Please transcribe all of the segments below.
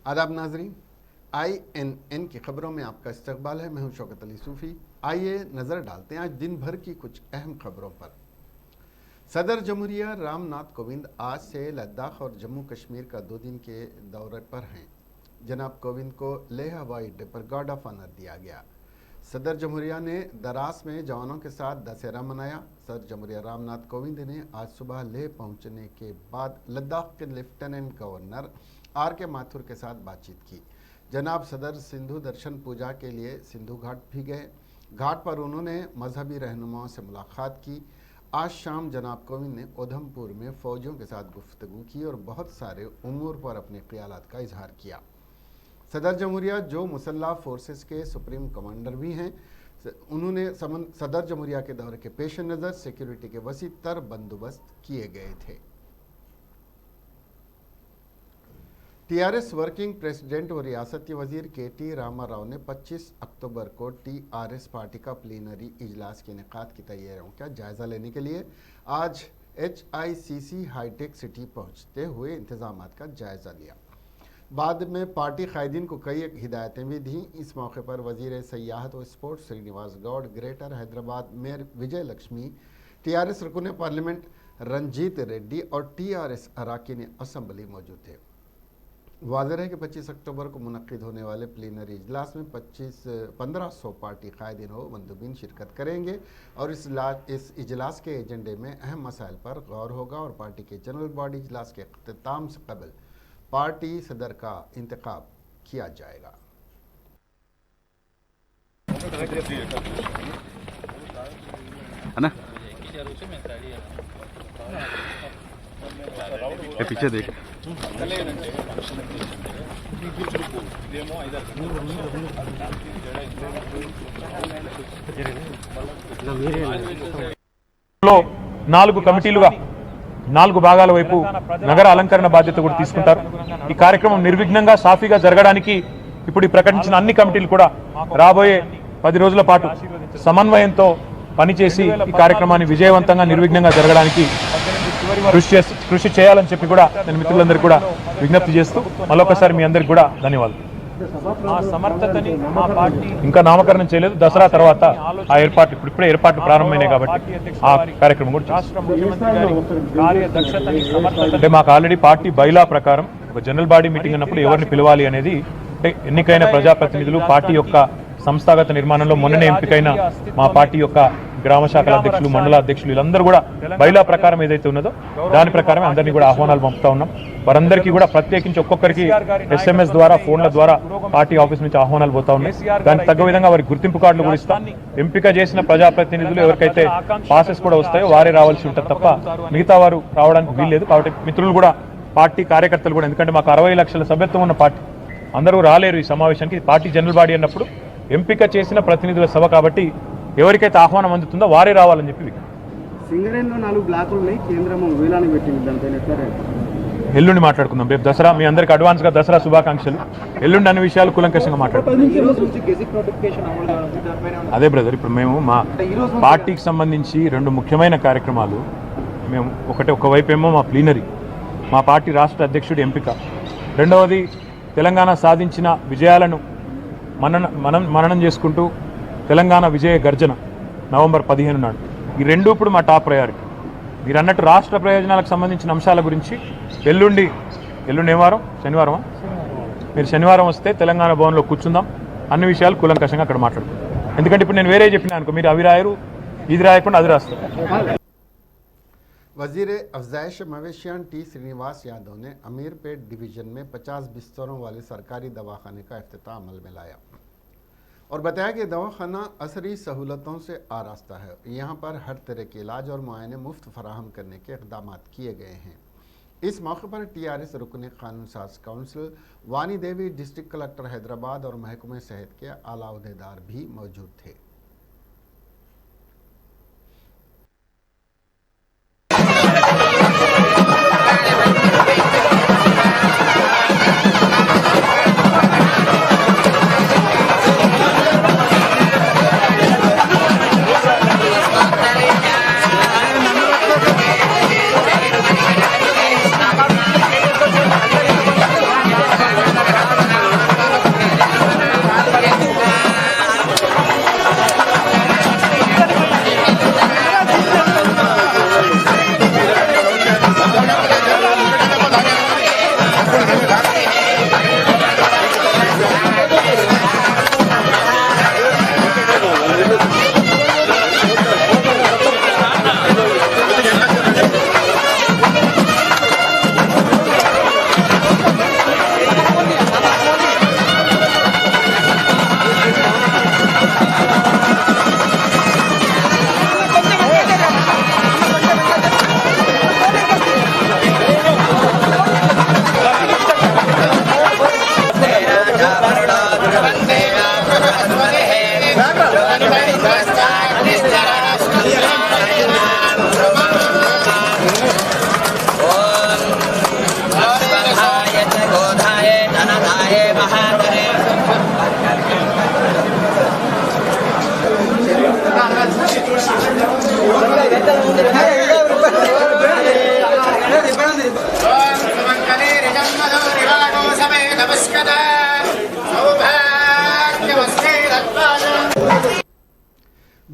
आदाब नाजरीन, INN की खबरों में आपका इस्तकबाल है। मैं हूं शौकत अली सूफ़ी। आइए नज़र डालते हैं आज दिन भर की कुछ अहम खबरों पर। सदर जमहूरिया रामनाथ कोविंद आज से लद्दाख और जम्मू कश्मीर का 2 दिन के दौरे पर हैं। जनाब कोविंद को लेह हवाई अड्डे पर गार्ड ऑफ ऑनर दिया गया। सदर जमहूरिया ने दरास में जवानों के साथ दशहरा मनाया। सदर जमहूरिया रामनाथ कोविंद ने आज सुबह लेह पहुंचने के बाद लद्दाख के लेफ्टिनेंट गवर्नर RK माथुर के साथ बातचीत की। जनाब सदर सिंधु दर्शन पूजा के लिए सिंधु घाट भी गए। घाट पर उन्होंने मजहबी रहनुमाओं से मुलाकात की। आज शाम जनाब कोविंद ने उधमपुर में फौजियों के साथ गुफ्तगू की और बहुत सारे उमूर पर अपने ख्यालात का इजहार किया। सदर जमहूरिया जो मुसल्ह फोर्सेस के सुप्रीम कमांडर भी हैं, उन्होंने सदर जमहूरिया के दौरे के पेश नज़र सिक्योरिटी के वसी तर बंदोबस्त किए गए थे। TRS वर्किंग प्रेसिडेंट और रियासती वजीर KT रामा राव ने 25 अक्टूबर को TRS पार्टी का प्लीनरी इजलास के इनेकाद की तैयारियों का जायजा लेने के लिए आज HICC हाईटेक सिटी पहुंचते हुए इंतजामात का जायजा लिया। बाद में पार्टी कायदीन को कई हिदायतें भी दी। इस मौके पर वजीर सयाहत और sports Srinivas Goud, Greater Hyderabad mayor Vijay Lakshmi, TRS रुकन पार्लियामेंट रंजीत रेड्डी और TRS अराकीन असम्बली मौजूद थे। वाज़ेह है कि 25 अक्टूबर को मुनक्किद होने वाले प्लीनरी इजलास में 1500 पार्टी कायदीन व मंदूबीन शिरकत करेंगे और इस इजलास के एजेंडे में अहम मसाइल पर गौर होगा और पार्टी के जनरल बॉडी इजलास के अख्तिताम से कबल पार्टी सदर का इंतखाब किया जाएगा। पीछे देख నాలుగు కమిటీలుగా 4 భాగాల వైపు నగర అలంకరణ బాధ్యత కూడా తీసుకుంటారు। ఈ కార్యక్రమం నిర్విఘ్నంగా సాఫీగా జరగడానికి ఇప్పుడు ఈ ప్రకటించిన అన్ని కమిటీలు కూడా రాబోయే 10 రోజుల పాటు సమన్వయంతో పనిచేసి ఈ కార్యక్రమాన్ని విజయవంతంగా నిర్విఘ్నంగా జరగడానికి కృషి చేయాలని చెప్పి కూడా నేను మిత్రులందరికీ కూడా విజ్ఞప్తి చేస్తూ మరొకసారి మీ అందరికీ కూడా ధన్యవాదాలు। ఆ సమర్థతని మా పార్టీ ఇంకా నామకరణం చేయలేదు, దసరా తర్వాత ఆ ఏర్పాట్లు ఇప్పుడే ఏర్పాట్లు ప్రారంభమైనాయి కాబట్టి ఆ కార్యక్రమం కూడా అంటే మాకు ఆల్రెడీ పార్టీ బైలా ప్రకారం ఒక జనరల్ బాడీ మీటింగ్ అన్నప్పుడు ఎవరిని పిలవాలి అనేది అంటే ఎన్నికైన ప్రజాప్రతినిధులు పార్టీ యొక్క సంస్థాగత నిర్మాణంలో మొన్ననే ఎంపికైన మా పార్టీ యొక్క గ్రామ శాఖల అధ్యక్షులు, మండల అధ్యక్షులు వీళ్ళందరూ కూడా బైలా ప్రకారం ఏదైతే ఉన్నదో దాని ప్రకారమే అందరినీ కూడా ఆహ్వానాలు పంపుతా ఉన్నాం। వారందరికీ కూడా ప్రత్యేకించి ఒక్కొక్కరికి SMS ద్వారా, ఫోన్ల ద్వారా పార్టీ ఆఫీస్ నుంచి ఆహ్వానాలు పోతా ఉన్నాయి। దానికి తగ్గ విధంగా వారికి గుర్తింపు కార్డులు కూడా ఇస్తాం। ఎంపిక చేసిన ప్రజాప్రతినిధులు ఎవరికైతే పాసెస్ కూడా వస్తాయో వారే రావాల్సి ఉంటుంది తప్ప మిగతా వారు రావడానికి వీల్లేదు। కాబట్టి మిత్రులు కూడా, పార్టీ కార్యకర్తలు కూడా, ఎందుకంటే మాకు 60 లక్షల సభ్యత్వం ఉన్న పార్టీ, అందరూ రాలేరు ఈ సమావేశానికి। పార్టీ జనరల్ బాడీ అన్నప్పుడు ఎంపిక చేసిన ప్రతినిధుల సభ కాబట్టి ఎవరికైతే ఆహ్వానం అందుతుందో వారే రావాలని చెప్పి సింగరేణిలో 4 బ్లాకులు ఉన్నాయి, కేంద్రం వేలానికి పెట్టింది, దానిపైన ఎల్లుండి మాట్లాడుకుందాం। రేపు దసరా, మీ అందరికి అడ్వాన్స్ గా దసరా శుభాకాంక్షలు। ఎల్లుండి అన్ని విషయాలు కూలంకషంగా మాట్లాడుకుందాం। అదే బ్రదర్, ఇప్పుడు మేము మా పార్టీకి సంబంధించి 2 ముఖ్యమైన కార్యక్రమాలు మేము ఒకవైపు ఏమో మా ప్లీనరీ, మా పార్టీ రాష్ట్ర అధ్యక్షుడి ఎంపిక, రెండవది తెలంగాణ సాధించిన విజయాలను మననం చేసుకుంటూ తెలంగాణ విజయ గర్జన నవంబర్ 15 నాడు। ఈ 2 ఇప్పుడు మా టాప్ ప్రయారిటీ। మీరు అన్నట్టు రాష్ట్ర ప్రయోజనాలకు సంబంధించిన అంశాల గురించి ఎల్లుండి ఏ వారం, శనివారమా? మీరు శనివారం వస్తే తెలంగాణ భవన్లో కూర్చుందాం, అన్ని విషయాలు కూలంకషంగా అక్కడ మాట్లాడుకుందాం। ఎందుకంటే ఇప్పుడు నేను వేరే చెప్పినా అనుకో, మీరు అవి రాయరు, ఇది రాయకుండా అది రాస్తారు। वजीर अफजाइश मवेशियां T श्रीनिवास यादव ने अमीरपेट डिवीजन में 50 बिस्तरों वाले सरकारी दवाखाने का इफ्तिताह अमल में लाया और बताया कि दवाखाना असरी सहूलतों से आरास्ता है। यहाँ पर हर तरह के इलाज और मुआयने मुफ्त फराहम करने के इक़दाम किए गए हैं। इस मौके पर TRS रुकन कानून साज काउंसिल वानी देवी, डिस्ट्रिक्ट कलेक्टर हैदराबाद और महकमे सेहत के आला अहदेदार भी मौजूद थे।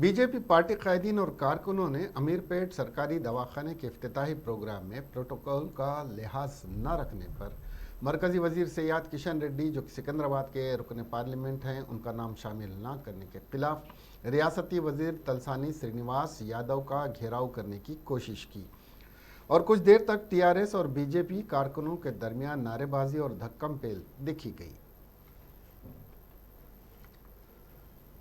बीजेपी पार्टी कायदीन और कारकुनों ने अमीरपेट सरकारी दवाखाने के इफ्तिताही प्रोग्राम में प्रोटोकॉल का लिहाज न रखने पर मरकजी वजीर सयाद किशन रेड्डी, जो कि सिकंदराबाद के रुकन पार्लियामेंट हैं, उनका नाम शामिल न करने के खिलाफ रियासती वजीर तलसानी श्रीनिवास यादव का घेराव करने की कोशिश की और कुछ देर तक टीआरएस और बीजेपी कारकुनों के दरमियान नारेबाजी और धक्कम-पेल दिखी गई।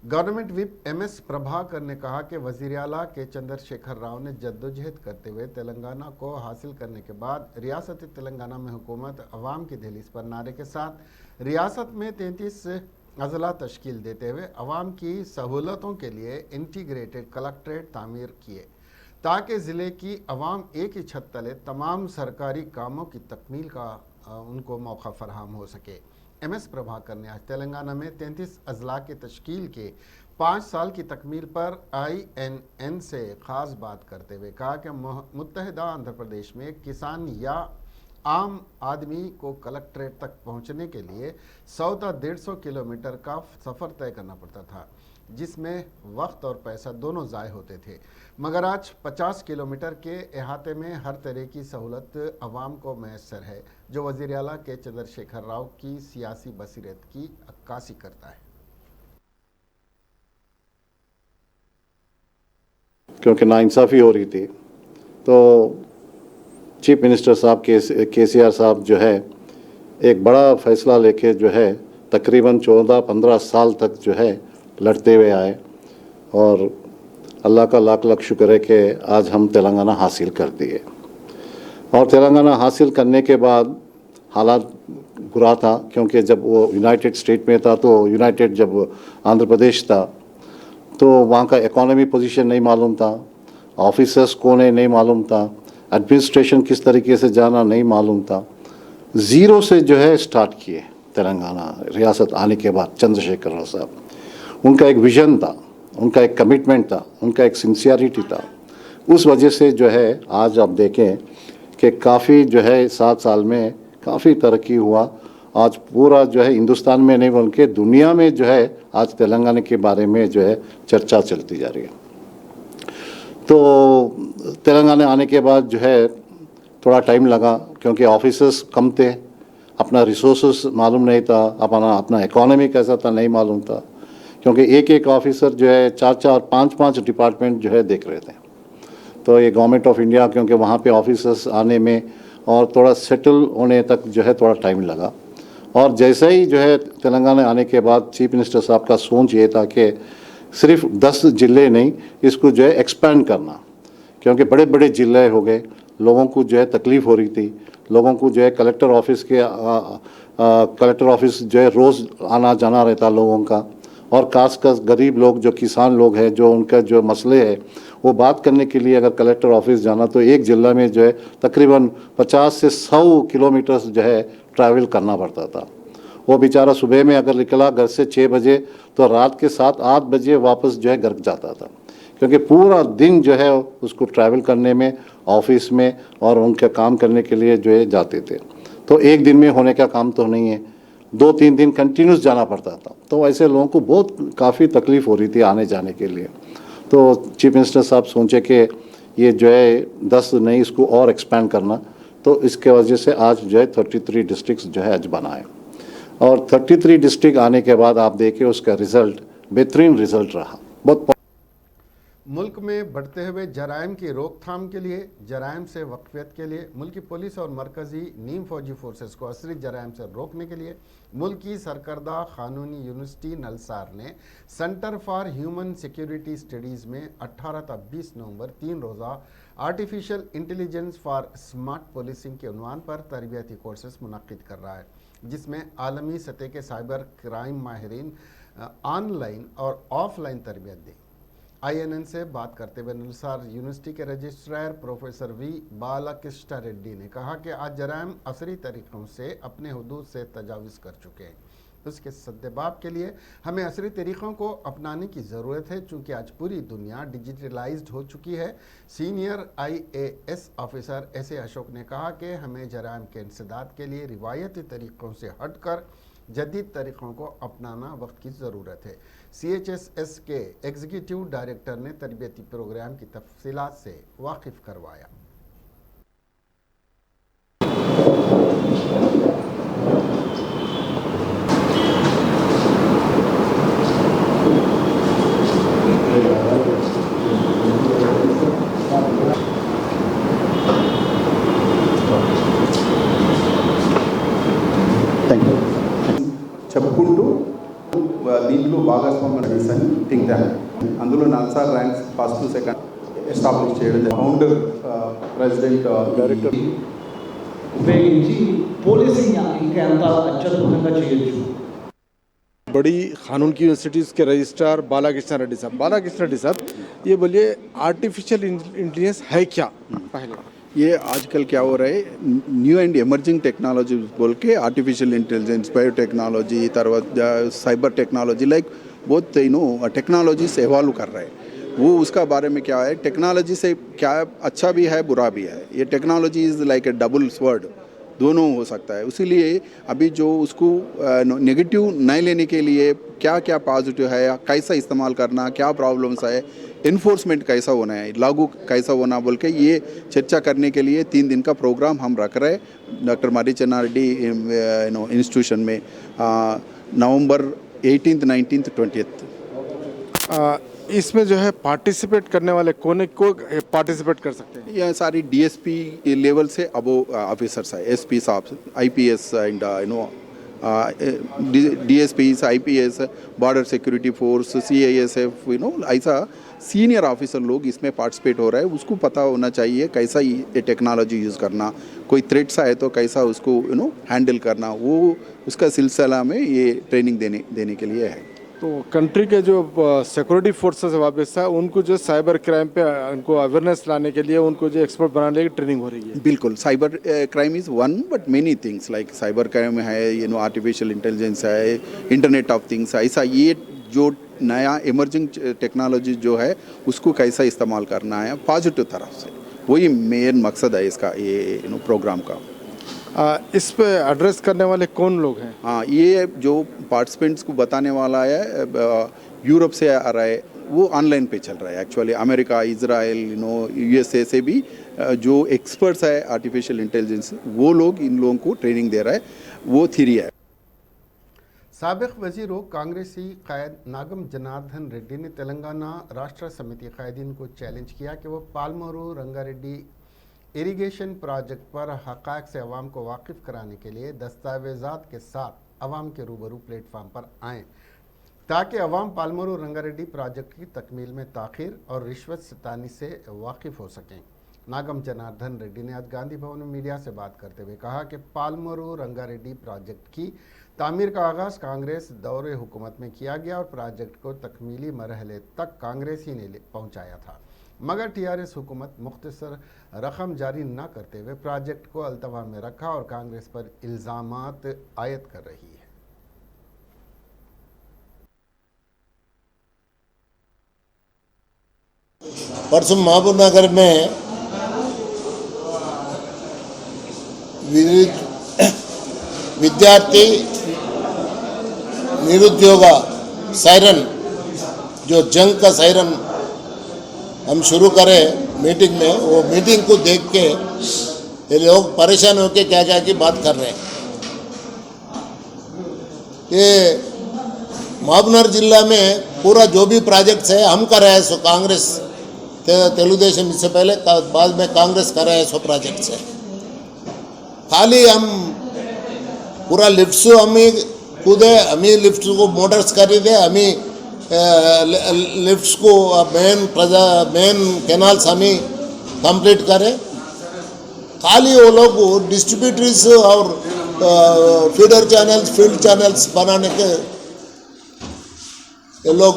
गवर्नमेंट विप एमएस प्रभाकर ने कहा कि वजीर आला के चंद्रशेखर राव ने जद्दोजहद करते हुए तेलंगाना को हासिल करने के बाद रियासती तेलंगाना में हुकूमत अवाम की दहलीज पर नारे के साथ रियासत में 33 अजला तश्कील देते हुए अवाम की सहूलतों के लिए इंटीग्रेटेड कलेक्ट्रेट तामीर किए ताकि ज़िले की अवाम एक ही छत तले तमाम सरकारी कामों की तकमील का उनको मौका फराहम हो सके। एमएस प्रभाकर ने आज तेलंगाना में 33 अजला की तश्कील के 5 साल की तकमील पर INN से ख़ास बात करते हुए कहा कि मुत्तहिदा आंध्र प्रदेश में किसान या आम आदमी को कलेक्ट्रेट तक पहुंचने के लिए 100 था 150 किलोमीटर का सफ़र तय करना पड़ता था, जिसमें वक्त और पैसा दोनों ज़ाय होते थे। मगर आज 50 किलोमीटर के अहाते में हर तरह की सहूलत अवाम को मैसर है, जो वज़ीर आला के चंद्रशेखर राव की सियासी बसीरत की अक्कासी करता है। क्योंकि नाइंसाफ़ी हो रही थी तो चीफ मिनिस्टर साहब केसीआर साहब जो है एक बड़ा फैसला लेके जो है तकरीबन 14-15 साल तक जो है लड़ते हुए आए और अल्लाह का लाख लाख शुक्र है कि आज हम तेलंगाना हासिल कर दिए। और तेलंगाना हासिल करने के बाद हालात बुरा था, क्योंकि जब वो यूनाइटेड स्टेट में था तो यूनाइटेड जब आंध्र प्रदेश था तो वहाँ का इकोनॉमी पोजीशन नहीं मालूम था, ऑफिसर्स कौन है नहीं मालूम था, एडमिनिस्ट्रेशन किस तरीके से जाना नहीं मालूम था। ज़ीरो से जो है स्टार्ट किए तेलंगाना रियासत आने के बाद चंद्रशेखर राव साहब। उनका एक विज़न था, उनका एक कमिटमेंट था, उनका एक सिंसियरिटी था। उस वजह से जो है आज आप देखें कि काफ़ी जो है 7 साल में काफ़ी तरक्की हुआ। आज पूरा जो है हिंदुस्तान में नहीं बल्कि दुनिया में जो है आज तेलंगाना के बारे में जो है चर्चा चलती जा रही है। तो तेलंगाना आने के बाद जो है थोड़ा टाइम लगा, क्योंकि ऑफिसर्स कम थे, अपना रिसोर्सेस मालूम नहीं था, अपना इकोनॉमी कैसा था नहीं मालूम था, क्योंकि एक एक ऑफिसर जो है 4-4, 5-5 डिपार्टमेंट जो है देख रहे थे। तो ये गवर्नमेंट ऑफ इंडिया, क्योंकि वहाँ पे ऑफिसर्स आने में और थोड़ा सेटल होने तक जो है थोड़ा टाइम लगा। और जैसे ही जो है तेलंगाना आने के बाद चीफ मिनिस्टर साहब का सोच ये था कि सिर्फ 10 ज़िले नहीं, इसको जो है एक्सपेंड करना, क्योंकि बड़े बड़े ज़िले हो गए, लोगों को जो है तकलीफ़ हो रही थी, लोगों को जो है कलेक्टर ऑफिस जो है रोज़ आना जाना रहता लोगों का, और खासकर गरीब लोग जो किसान लोग हैं, जो उनका जो मसले है वो बात करने के लिए अगर कलेक्टर ऑफिस जाना तो एक ज़िला में जो है तकरीबन 50 से 100 किलोमीटर जो है ट्रैवल करना पड़ता था। वो बेचारा सुबह में अगर निकला घर से 6 बजे तो रात के 7-8 बजे वापस जो है घर जाता था, क्योंकि पूरा दिन जो है उसको ट्रैवल करने में, ऑफिस में और उनके काम करने के लिए जो है जाते थे। तो एक दिन में होने का काम तो नहीं है, 2-3 दिन कंटिन्यूस जाना पड़ता था। तो ऐसे लोगों को बहुत काफ़ी तकलीफ़ हो रही थी आने जाने के लिए। तो चीफ मिनिस्टर साहब सोचे कि ये जो है 10 नहीं, इसको और एक्सपेंड करना। तो इसके वजह से आज जो है 33 डिस्ट्रिक्ट्स जो है आज बनाए, और 33 डिस्ट्रिक्ट आने के बाद आप देखिए उसका रिज़ल्ट बेहतरीन रिज़ल्ट रहा। बहुत मुल्क में बढ़ते हुए जराइम की रोकथाम के लिए, जराइम से वक़फ़ियत के लिए मुल्क की पुलिस और मरकज़ी नीम फौजी फोर्सेस को असली जराइम से रोकने के लिए मुल्क की सरकर्दा क़ानूनी यूनिवर्सिटी नलसार ने centre for human security studies में 18 था 20 नवंबर 3 रोज़ा artificial intelligence for smart policing के उन्वान पर तरबियती कोर्सेस मुनक़्क़िद कर रहा है, जिसमें आलमी सतह के साइबर क्राइम माहिरीन ऑनलाइन और ऑफलाइन तरबियत दी। INN से बात करते हुए नलसार यूनिवर्सिटी के registrar professor V Balakrishna Reddy ने कहा कि आज जराइम असरी तरीक़ों से अपने हुदूद से तजाविज़ कर चुके हैं। उसके सद्देबाब के लिए हमें असरी तरीक़ों को अपनाने की ज़रूरत है, चूँकि आज पूरी दुनिया डिजिटलाइज्ड हो चुकी है। Senior IAS officer SA Ashok ने कहा कि हमें जराइम के इंसदाद के लिए रिवायती तरीक़ों से हटकर जदीद तरीक़ों को अपनाना वक्त की ज़रूरत है। CHSS के एग्जीक्यूटिव डायरेक्टर ने तरबियती प्रोग्राम की तफसीलात से वाकिफ़ करवाया। చెప్పుకుంటూ దీంట్లో భాగస్వామ్యం అని థింక్ ట్యాంక్ అందులో NALSAR ranks first second establish చేయడం ఫౌండర్ ప్రెసిడెంట్ డైరెక్టర్ ఉపయోగించి పోలీసింగ్ ఇంకా ఎంత అత్యద్భుతంగా చేయొచ్చు। बड़ी कानून की यूनिवर्सिटीज़ के रजिस्ट्रार बालाकृष्ण रेड्डी साहब ये बोलिए आर्टिफिशियल इंटेलिजेंस है क्या? पहले ये आजकल क्या हो रहा है न्यू एंड एमर्जिंग टेक्नोलॉजी बोल के आर्टिफिशियल इंटेलिजेंस बायोटेक्नोलॉजी तरह साइबर टेक्नोलॉजी लाइक बहुत टेक्नोलॉजी से इवॉल्व कर रहा है। वो उसका बारे में क्या है टेक्नोलॉजी से क्या अच्छा भी है बुरा भी है। ये technology is like A double sword दोनों हो सकता है। इसीलिए अभी जो उसको नेगेटिव नहीं लेने के लिए क्या क्या पॉजिटिव है कैसा इस्तेमाल करना क्या प्रॉब्लम्स है इन्फोर्समेंट कैसा होना है लागू कैसा होना बोल के ये चर्चा करने के लिए 3 दिन का प्रोग्राम हम रख रहे हैं डॉक्टर मारी चन्ना रेड्डी इंस्टीट्यूशन में नवंबर 18th 19th 20th। इसमें जो है पार्टिसिपेट करने वाले कौन को पार्टिसिपेट कर सकते हैं? यह सारी DSP लेवल से अबो ऑफिसर्स है SP साहब IPS and DSPs IPS border security force CISF ऐसा सीनियर ऑफिसर लोग इसमें पार्टिसिपेट हो रहा है। उसको पता होना चाहिए कैसा ये टेक्नोलॉजी यूज़ करना कोई थ्रेट्स आए तो कैसा उसको हैंडल करना वो उसका सिलसिला में ये ट्रेनिंग देने के लिए है। तो कंट्री के जो सिक्योरिटी फोर्सेस वापस है उनको जो साइबर क्राइम पे उनको अवेयरनेस लाने के लिए उनको जो एक्सपर्ट बनाने की ट्रेनिंग हो रही है। बिल्कुल cyber crime is one but many things like cyber crime है आर्टिफिशियल इंटेलिजेंस है इंटरनेट ऑफ थिंग्स ऐसा ये जो नया इमर्जिंग टेक्नोलॉजी जो है उसको कैसा इस्तेमाल करना है पॉजिटिव तरफ से वही मेन मकसद है इसका ये प्रोग्राम का। इस पे एड्रेस करने वाले कौन लोग हैं? हाँ ये जो पार्टिसिपेंट्स को बताने वाला है यूरोप से आ रहा है वो ऑनलाइन पे चल रहा है एक्चुअली अमेरिका इजराइल USA से भी जो एक्सपर्ट्स है आर्टिफिशियल इंटेलिजेंस वो लोग इन लोगों को ट्रेनिंग दे रहा है वो थ्योरी है। साबिक वज़ीर कांग्रेसी कायद नागम जनार्दन रेड्डी ने तेलंगाना राष्ट्र समिति कायदीन को चैलेंज किया कि वो पालमोरू रंगारेड्डी इरिगेशन प्रोजेक्ट पर हक़ाइक़ से अवाम को वाकिफ़ कराने के लिए दस्तावेज़ात के साथ अवाम के रूबरू प्लेटफार्म पर आएँ ताकि अवाम पालमोरू रंगारेड्डी प्रोजेक्ट की तकमील में ताख़ीर और रिश्वत सितानी से वाकिफ़ हो सकें। नागम जनार्दन रेड्डी ने आज गांधी भवन में मीडिया से बात करते हुए कहा कि पालमोरू रंगारेड्डी प्रोजेक्ट की तामीर का आगाज़ कांग्रेस दौरे हुकूमत में किया गया और प्रोजेक्ट को तकमीली मरहले तक कांग्रेस ही ने पहुँचाया था मगर TRS हुकूमत मुख्तसर रकम जारी न करते हुए प्रोजेक्ट को अल्तवा में रखा और कांग्रेस पर इल्ज़ामात आयद कर रही है। परसों महबूब नगर में विद्यार्थी निरुद्योग सायरन जो जंग का सायरन हम शुरू करें मीटिंग में वो मीटिंग को देख के ये लोग परेशान होकर क्या क्या की बात कर रहे हैं। ये महबूबनगर जिला में पूरा जो भी प्रोजेक्ट्स है हम कर रहे हैं सो कांग्रेस तेलुगुदेशम इससे पहले बाद में कांग्रेस कर रहे हैं सो प्रोजेक्ट्स है। खाली हम पूरा लिफ्ट्स हम ही कूदे हम ही लिफ्ट को मोटर्स खरीदे हम ही लिफ्ट्स को मेन कैनाल्स हम ही कंप्लीट करें। खाली वो लोग डिस्ट्रीब्यूटर्स और फीडर चैनल्स फील्ड चैनल्स बनाने के ये लोग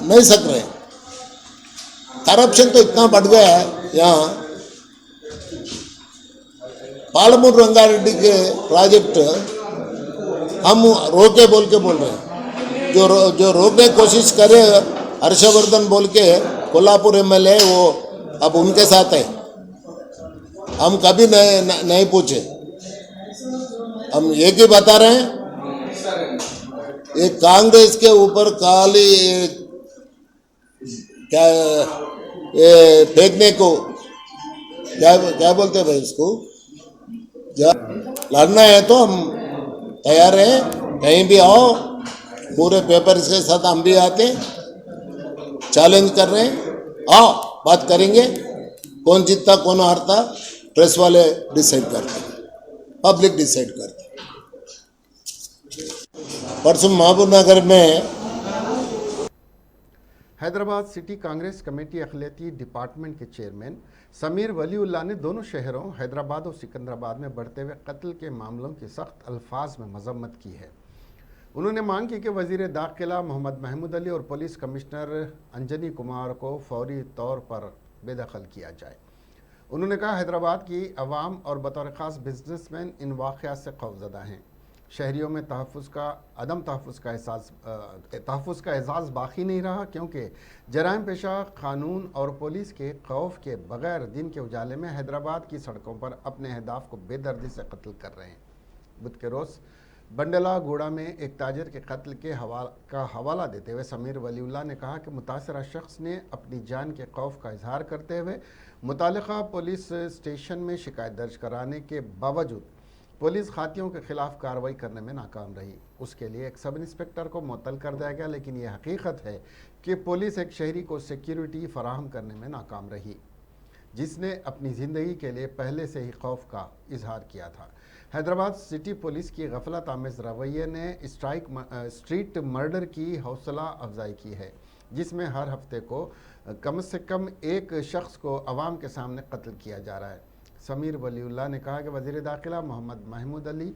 नहीं सक रहे। करप्शन तो इतना बढ़ गया है यहाँ। पालमोरू रंगारेड्डी के प्रोजेक्ट हम रोके बोल के बोल रहे हैं। जो रोकने की कोशिश करे हर्षवर्धन बोल के कोल्हापुर MLA वो अब उनके साथ है। हम कभी नहीं पूछे। हम एक ही बता रहे हैं ये कांग्रेस के ऊपर खाली क्या ये फेंकने को क्या क्या बोलते हैं भाई इसको, लड़ना है तो हम तैयार हैं, कहीं भी आओ, पूरे पेपर के साथ हम भी आते, चैलेंज कर रहे हैं, आओ बात करेंगे, कौन जीतता कौन हारता प्रेस वाले डिसाइड करते, पब्लिक डिसाइड करते। परसों महबूब नगर में हैदराबाद सिटी कांग्रेस कमेटी अखिलती डिपार्टमेंट के चेयरमैन समीर वलीउल्लाह ने दोनों शहरों हैदराबाद और सिकंदराबाद में बढ़ते हुए कत्ल के मामलों की सख्त अल्फाज में मजम्मत की है। उन्होंने मांग की कि वजीर दाखिला मोहम्मद महमूद अली और पुलिस कमिश्नर अंजनी कुमार को फौरी तौर पर बेदखल किया जाए। उन्होंने कहा, हैदराबाद की अवाम और बतौर ख़ास बिजनेसमैन इन वाक़यात से खौफज़दा हैं। शहरियों में तहफ़्फ़ुज़ का एहसास बाकी नहीं रहा, क्योंकि जराइम पेशा कानून और पुलिस के खौफ के बगैर दिन के उजाले में हैदराबाद की सड़कों पर अपने अहदाफ को बेदर्दी से कत्ल कर रहे हैं। बुध के रोज़ बंडला गोड़ा में एक ताजिर के कत्ल के हवाला देते हुए समीर वलीउल्लाह ने कहा कि मुतासरा शख्स ने अपनी जान के खौफ का इजहार करते हुए मुतालिका पुलिस स्टेशन में शिकायत दर्ज कराने के बावजूद पुलिस खातियों के खिलाफ कार्रवाई करने में नाकाम रही। उसके लिए एक सब इंस्पेक्टर को मुअत्तल कर दिया गया, लेकिन यह हकीकत है कि पुलिस एक शहरी को सिक्योरिटी फराहम करने में नाकाम रही, जिसने अपनी ज़िंदगी के लिए पहले से ही खौफ का इजहार किया था। हैदराबाद सिटी पुलिस की गफलत आमेज़ रवैये ने स्ट्रीट मर्डर की हौसला अफजाई की है, जिसमें हर हफ्ते को कम से कम एक शख्स को अवाम के सामने कत्ल किया जा रहा है। समीर वलीउल्लाह ने कहा कि वज़ीर दाखिला मोहम्मद महमूद अली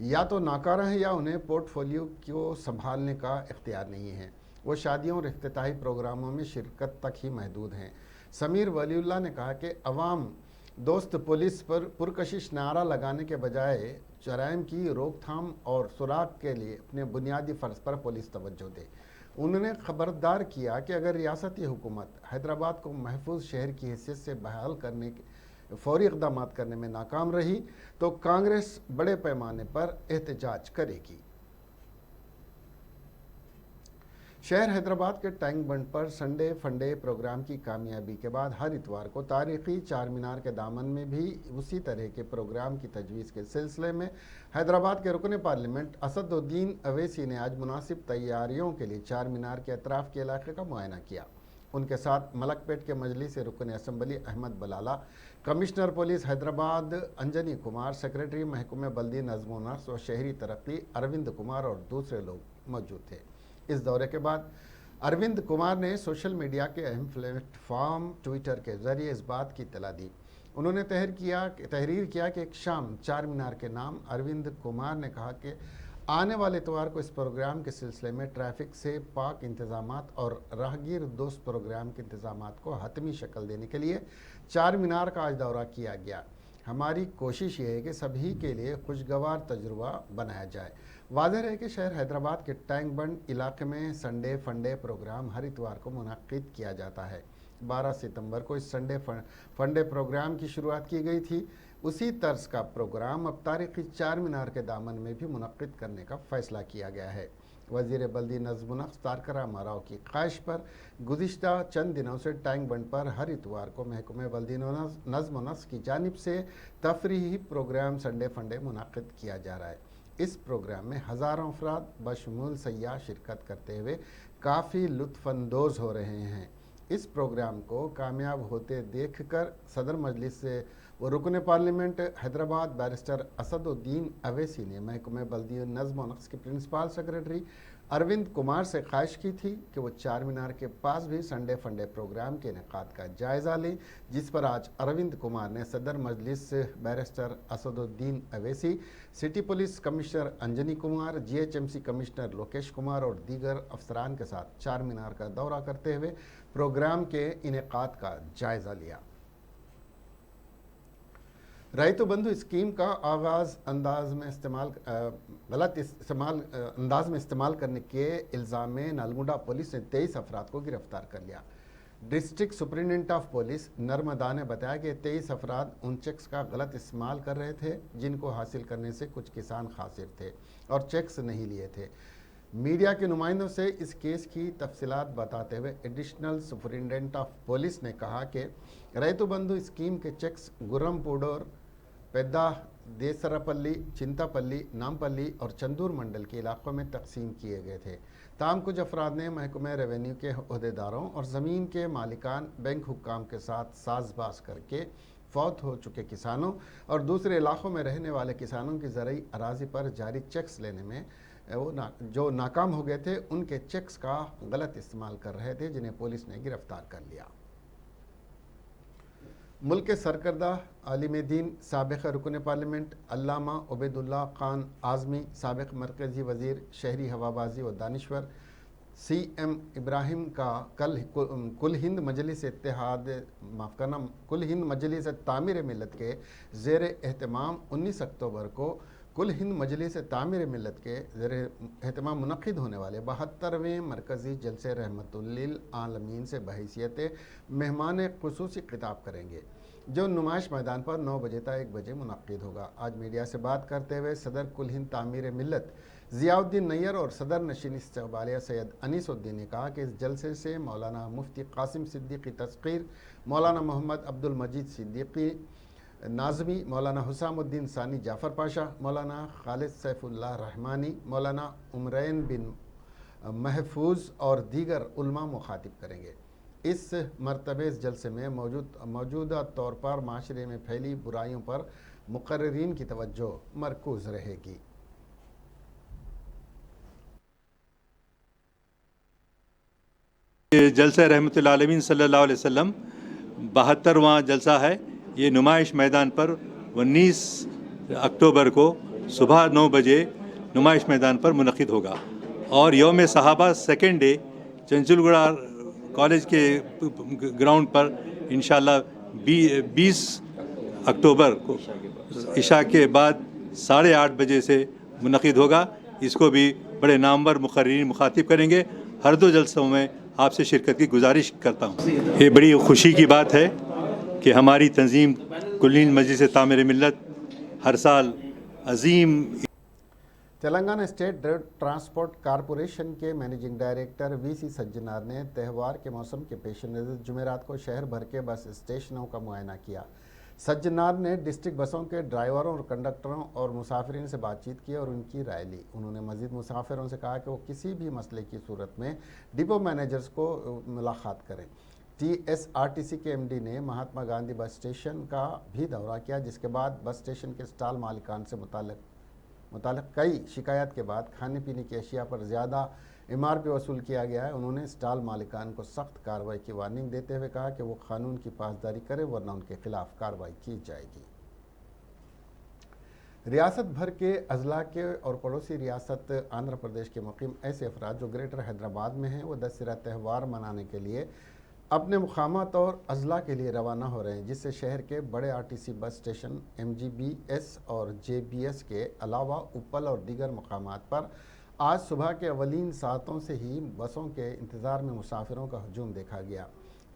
या तो नाकारा हैं या उन्हें पोर्टफोलियो को संभालने का इख्तियार नहीं है। वो शादियों और इफ्तिताही प्रोग्रामों में शिरकत तक ही महदूद हैं। समीर वलीउल्लाह ने कहा कि अवाम दोस्त पुलिस पर पुरकशिश नारा लगाने के बजाय जराइम की रोकथाम और सुराग के लिए अपने बुनियादी फ़र्ज़ पर पुलिस तवज्जो दे। उन्होंने खबरदार किया कि अगर रियासती हुकूमत हैदराबाद को महफूज शहर की हैसियत से बहाल करने के फौरी इक़दाम करने में नाकाम रही तो कांग्रेस बड़े पैमाने पर एहतजाज करेगी। शहर हैदराबाद के टैंक बंड पर संडे फंडे प्रोग्राम की कामयाबी के बाद हर इतवार को तारीखी चार मीनार के दामन में भी उसी तरह के प्रोग्राम की तजवीज़ के सिलसिले में हैदराबाद के रुकन पार्लियामेंट असदुद्दीन अवैसी ने आज मुनासिब तैयारियों के लिए चार मीनार के अतराफ़ के इलाके का मुआयना किया। उनके साथ मलकपेट के मजलिस रुकन assembly Ahmed Balala, commissioner police Hyderabad Anjani Kumar, secretary महकमे बल्दी नज़्म व नस्र और शहरी तरक्की अरविंद कुमार और दूसरे लोग मौजूद थे। इस दौरे के बाद अरविंद कुमार ने सोशल मीडिया के अहम प्लेटफॉर्म ट्विटर के ज़रिए इस बात की इत्तला दी। उन्होंने तहरीर किया कि एक शाम चार मीनार के नाम। अरविंद कुमार ने कहा कि आने वाले इतवार को इस प्रोग्राम के सिलसिले में ट्रैफिक से पाक इंतजामात और राहगीर दोस्त प्रोग्राम के इंतजामात को हतमी शक्ल देने के लिए चार मीनार का आज दौरा किया गया। हमारी कोशिश ये है कि सभी के लिए खुशगवार तजुर्बा बनाया जाए। वाज़ेह है कि शहर हैदराबाद के टैंक बंड इलाके में संडे फंडे प्रोग्राम हर इतवार को मुनक्किद किया जाता है। 12 सितंबर को इस संडे फंडे प्रोग्राम की शुरुआत की गई थी। उसी तर्ज का प्रोग्राम अब तारीखी चार मीनार के दामन में भी मुनक्किद करने का फैसला किया गया है। वज़ीर बल्दी नज़्म नस्र तारकरा माराव की ख्वाहिश पर गुज़िश्ता चंद दिनों से टैंक बंड पर हर इतवार को महकमे बल्दी नज़्म नस्र की जानिब से तफरीही प्रोग्राम संडे फंडे मुनक्किद किया जा रहा है। इस प्रोग्राम में हज़ारों अफराद बशमूल सयाह शिरकत करते हुए काफ़ी लुत्फ़अंदोज़ हो रहे हैं। इस प्रोग्राम को कामयाब होते देखकर सदर मजलिस से वो रुकन पार्लियामेंट हैदराबाद बैरिस्टर असदुद्दीन अवैसी ने महकमे बल्दी नज़्म व नस्र के प्रिंसिपल सेक्रेटरी अरविंद कुमार से ख्वाहिश की थी कि वो चार मीनार के पास भी संडे फंडे प्रोग्राम के इनेकाद का जायज़ा लें, जिस पर आज अरविंद कुमार ने सदर Majlis barrister Asaduddin Owaisi, city police commissioner Anjani Kumar, GHMC commissioner Lokesh Kumar और दीगर अफसरान के साथ चार मीनार का दौरा करते हुए प्रोग्राम के इनेकाद का जायज़ा लिया। रैतु बंधु स्कीम का गलत अंदाज में इस्तेमाल करने के इल्ज़ाम में नलगुंडा पुलिस ने 23 अफराद को गिरफ्तार कर लिया। District superintendent of police Narmada ने बताया कि 23 अफराद उन चेक्स का गलत इस्तेमाल कर रहे थे जिनको हासिल करने से कुछ किसान खासिर थे और चेक्स नहीं लिए थे। मीडिया के नुमाइंदों से इस केस की तफसीलात बताते हुए एडिशनल सुपरिटेंडेंट ऑफ पुलिस ने कहा कि रैतु बंधु स्कीम के चेक्स गुर्रमपूडोर, पेद्दा, देसरापल्ली, चिंतापल्ली, नामपल्ली और चंदूर मंडल के इलाकों में तकसीम किए गए थे। ताम कुछ अफराद ने महकमे रेवेन्यू के अहदेदारों और ज़मीन के मालिकान, बैंक हुक्काम के साथ साजबाज करके फौत हो चुके किसानों और दूसरे इलाकों में रहने वाले किसानों की ज़रई अराजी पर जारी चेक्स लेने में जो नाकाम हो गए थे, उनके चेक्स का गलत इस्तेमाल कर रहे थे, जिन्हें पुलिस ने गिरफ्तार कर लिया। मुल्क के सरकर्दा आलिम दीन, साबिक़ रुकन पार्लियामेंट अल्लामा उबैदुल्लाह खान आज़मी, साबिक़ मरकज़ी वज़ीर शहरी हवाबाजी व दानिश्वर CM इब्राहिम का कल कुल हिंद मजलिस इत्तेहाद कुल हिंद मजलिस तामीर मिलत के ज़ेर एहतमाम 19 अक्टूबर को कुल हिंद मजलिस तामीर मिलत के ज़ेर एहतमाम मुनक़िद होने वाले 72वें मरकज़ी जलसे रहमतुल्लिल आलमीन से बहैसियत मेहमान ख़ुसूसी खिताब करेंगे, जो नुमाइश मैदान पर 9 बजे तक 1 बजे मुनक़िद होगा। आज मीडिया से बात करते हुए सदर कुल हिंद तामीर मिलत ज़ियाउद्दीन नैयर और सदर नशीन इस्तक़बालिया सैयद अनीसुद्दीन ने कहा कि इस जलसे से मौलाना मुफ्ती कासिम सिद्दीकी तस्कीर, मौलाना मोहम्मद अब्दुल मजीद सिद्दीकी नाज़मी, मौलाना हुसामुद्दीन सानी जाफ़र पाशा, मौलाना खालिद सैफुल्लाह रहमानी, मौलाना उमरैन बिन महफूज और दीगर उलमा मुखातिब करेंगे। इस मरतबे इस जलसे में मौजूदा तौर पर माशरे में फैली बुराइयों पर मुक़र्रिरीन की तवज्जो मरकूज़ रहेगी। जलसा रहमतुल्लाह आलमीन सल्लल्लाहु अलैहि वसल्लम 72वां जलसा है। ये नुमाइश मैदान पर 19 अक्टूबर को सुबह 9 बजे नुमाइश मैदान पर मुनक़िद होगा और यौम सहाबा सेकेंड डे चंचुलगुड़ा कॉलेज के ग्राउंड पर इंशाअल्लाह 20 अक्टूबर को इशा के बाद 8:30 बजे से मुनक़िद होगा। इसको भी बड़े नामवर मुक़र्रिरीन मुखातिब करेंगे। हर 2 जलसों में आपसे शिरकत की गुजारिश करता हूँ। ये बड़ी खुशी की बात है कि हमारी तंजीम कुल हिंद मजलिस तामीर मिल्लत हर साल अजीम। Telangana State Road Transport Corporation के मैनेजिंग डायरेक्टर VC सज्जनार ने त्यौहार के मौसम के पेश नज़र जुमेरात को शहर भर के बस स्टेशनों का मुआयना किया। सज्जनार ने डिस्ट्रिक्ट बसों के ड्राइवरों और कंडक्टरों और मुसाफिरीन से बातचीत की और उनकी राय ली। उन्होंने मज़ीद मुसाफिरों से कहा कि वो किसी भी मसले की सूरत में डिपो मैनेजर्स को मुलाकात करें। TSRTC के MD ने महात्मा गांधी बस स्टेशन का भी दौरा किया, जिसके बाद बस स्टेशन के स्टॉल मालिकान से मुताल्लिक़ कई शिकायत के बाद खाने पीने की अशिया पर ज़्यादा MRP वसूल किया गया है। उन्होंने स्टॉल मालिकान को सख्त कार्रवाई की वार्निंग देते हुए कहा कि वो कानून की पासदारी करें, वरना उनके खिलाफ कार्रवाई की जाएगी। रियासत भर के अजला के और पड़ोसी रियासत आंध्र प्रदेश के मुकीम ऐसे अफराद जो ग्रेटर हैदराबाद में हैं, वो दशहरा त्यौहार मनाने के लिए अपने मुकामात और अजला के लिए रवाना हो रहे हैं, जिससे शहर के बड़े RTC बस स्टेशन MGBS और JBS के अलावा उपल और दीगर मुकामात पर आज सुबह के अवलीन सातों से ही बसों के इंतज़ार में मुसाफिरों का हजूम देखा गया।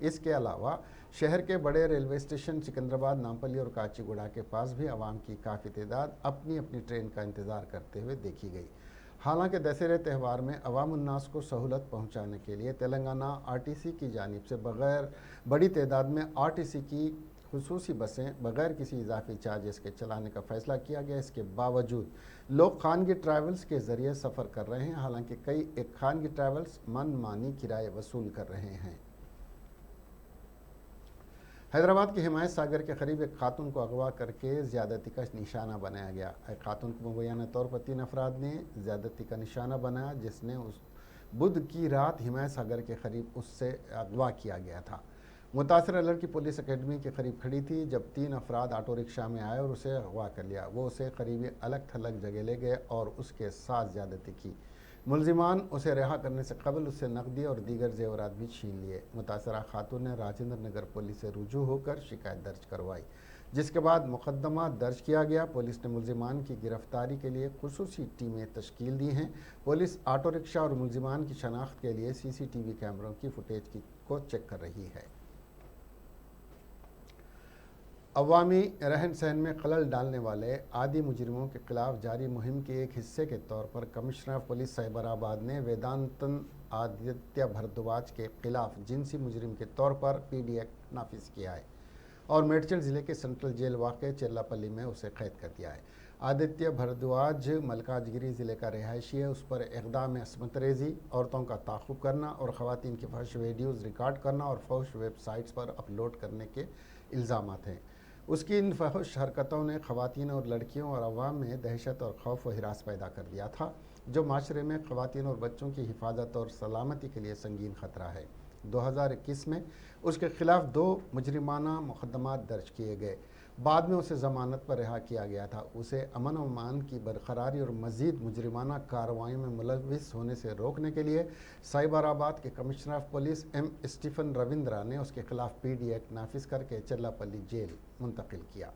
इसके अलावा शहर के बड़े रेलवे स्टेशन सिकंदराबाद, नामपल्ली और काचीगुड़ा के पास भी आवाम की काफ़ी तादाद अपनी अपनी ट्रेन का इंतज़ार करते हुए देखी गई। हालांकि दशहरे त्यौहार में अवामुन्नास को सहूलत पहुंचाने के लिए तेलंगाना RTC की जानिब से बग़ैर बड़ी तादाद में RTC की खुसूसी बसें बग़ैर किसी इजाफी चार्जेस के चलाने का फ़ैसला किया गया। इसके बावजूद लोग खानगी ट्रैवल्स के ज़रिए सफ़र कर रहे हैं। हालांकि कई एक खानगी ट्रैवल्स मनमानी किराए वसूल कर रहे हैं। हैदराबाद के हिमायत सागर के करीब एक खातून को अगवा करके ज़्यादती का निशाना बनाया गया। एक खातून को मुबैना तौर पर 3 अफराद ने ज़्यादती का निशाना बनाया, जिसने उस बुध की रात हिमायत सागर के करीब उससे अगवा किया गया था। मुतासरा लड़की पुलिस अकेडमी के करीब खड़ी थी जब 3 अफराद ऑटो रिक्शा में आए और उसे अगवा कर लिया। वो उसे करीबी अलग थलग जगह ले गए और उसके साथ ज़्यादती की। मुलजिमान उसे रिहा करने से कबल उससे नकदी और दीगर जेवरात भी छीन लिए। मुतासरा खातून ने राजेंद्र नगर पुलिस से रुजू होकर शिकायत दर्ज करवाई, जिसके बाद मुकदमा दर्ज किया गया। पुलिस ने मुलजिमान की गिरफ्तारी के लिए खुसूसी टीमें तश्कील दी हैं। पुलिस ऑटो रिक्शा और मुलजिमान की शनाख्त के लिए CCTV कैमरों की फुटेज को चेक कर रही है। अवामी रहन सहन में खलल डालने वाले आदि मुजरिमों के खिलाफ जारी मुहिम के एक हिस्से के तौर पर कमिश्नर ऑफ पुलिस साइबराबाद ने वेदांतन आदित्य भारद्वाज के खिलाफ जिनसी मुजरिम के तौर पर पीडी एक्ट नाफिज किया है और मेडचल जिले के सेंट्रल जेल वाक़ चिल्लापल्ली में उसे कैद कर दिया है। आदित्य भारद्वाज मलकाजगिरी ज़िले का रिहायशी है। उस पर इक़दाम असमत रेज़ी, औरतों का ताक़ुब करना और ख़वातीन की फहश वीडियोज़ रिकॉर्ड करना और फहश वेबसाइट्स पर अपलोड करने के इल्ज़ामात हैं। उसकी इन फहश हरकतों ने ख़वातीन और लड़कियों और अवाम में दहशत और खौफ व हिरास पैदा कर दिया था, जो माशरे में ख़वातीन और बच्चों की हिफाजत और सलामती के लिए संगीन ख़तरा है। 2021 में उसके खिलाफ 2 मुजरिमाना मुकदमात दर्ज किए गए। बाद में उसे ज़मानत पर रिहा किया गया था। उसे अमन व अमान की बरकरारी और मज़ीद मुजरिमाना कार्रवाइयों में मुलविस होने से रोकने के लिए साइबराबाद के commissioner of police M Stephen Ravindra ने उसके खिलाफ पीडी एक्ट नाफिज करके चिल्लापल्ली जेल मुंतकिल किया।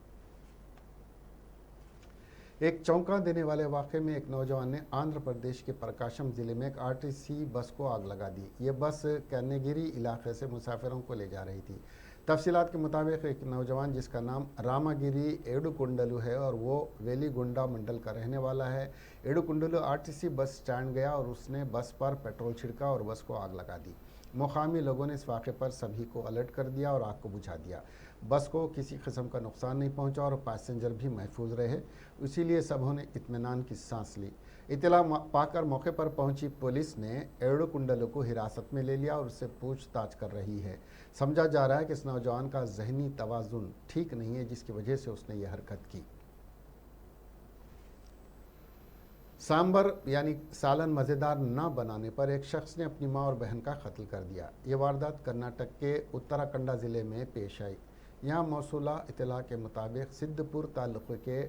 एक चौंका देने वाले वाक़े में एक नौजवान ने आंध्र प्रदेश के प्रकाशम ज़िले में एक आरटीसी बस को आग लगा दी। ये बस कैनेगिरी इलाके से मुसाफिरों को ले जा रही थी। तफसीलात के मुताबिक एक नौजवान जिसका नाम रामागिरी एडुकुंडलू है और वो वेलीगुंडा मंडल का रहने वाला है, एडुकुंडलू आरटीसी बस स्टैंड गया और उसने बस पर पेट्रोल छिड़का और बस को आग लगा दी। मुकामी लोगों ने इस वाक़े पर सभी को अलर्ट कर दिया और आग को बुझा दिया। बस को किसी किस्म का नुकसान नहीं पहुंचा और पैसेंजर भी महफूज रहे, इसीलिए सबों ने इत्मीनान की सांस ली। इत्तला पाकर मौके पर पहुंची पुलिस ने एडुकुंडलू को हिरासत में ले लिया और उससे पूछताछ कर रही है। समझा जा रहा है कि इस नौजवान का जहनी तवाज़ुन ठीक नहीं है, जिसकी वजह से उसने यह हरकत की। सांबर यानी सालन मज़ेदार न बनाने पर एक शख्स ने अपनी मां और बहन का कत्ल कर दिया। ये वारदात कर्नाटक के उत्तराखंडा ज़िले में पेश आई। यहाँ मौसूला इत्तला के मुताबिक सिद्धपुर तालुक़े के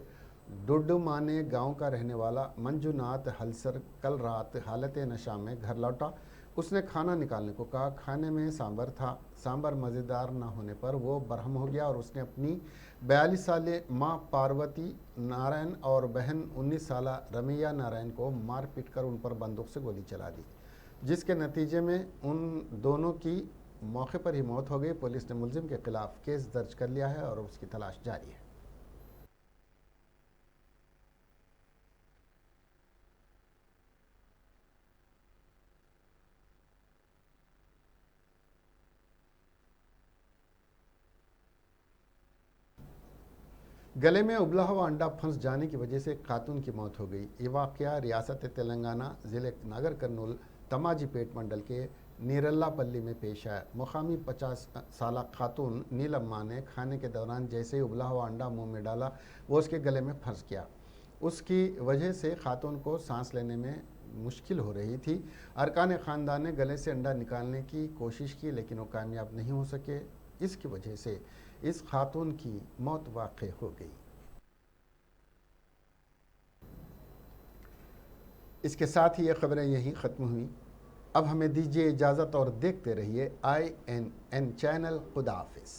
डुडमाने गांव का रहने वाला मंजुनाथ हलसर कल रात हालत नशा में घर लौटा। उसने खाना निकालने को कहा, खाने में सांबर था। सांबर मज़ेदार न होने पर वो बरहम हो गया और उसने अपनी 42 साल माँ पार्वती नारायण और बहन 19 साल रमैया नारायण को मार पीट कर उन पर बंदूक से गोली चला दी, जिसके नतीजे में उन दोनों की मौके पर ही मौत हो गई। पुलिस ने मुलजिम के खिलाफ केस दर्ज कर लिया है और उसकी तलाश जारी है। गले में उबला हुआ अंडा फंस जाने की वजह से एक खातून की मौत हो गई। ये वाक़या रियासत तेलंगाना ज़िले नागर कर्नूल तमाजीपेट मंडल के नीरल्लापल्ली में पेश आया। मुकामी 50 साल खातून नीलम्मा ने खाने के दौरान जैसे ही उबला हुआ अंडा मुंह में डाला, वो उसके गले में फंस गया। उसकी वजह से खातून को सांस लेने में मुश्किल हो रही थी। अरकान ख़ानदान ने गले से अंडा निकालने की कोशिश की, लेकिन वो कामयाब नहीं हो सके। इसकी वजह से इस खातून की मौत वाक़ई हो गई। इसके साथ ही ये खबरें यहीं ख़त्म हुई। अब हमें दीजिए इजाज़त और देखते रहिए INN चैनल। खुदा हाफ़िज़।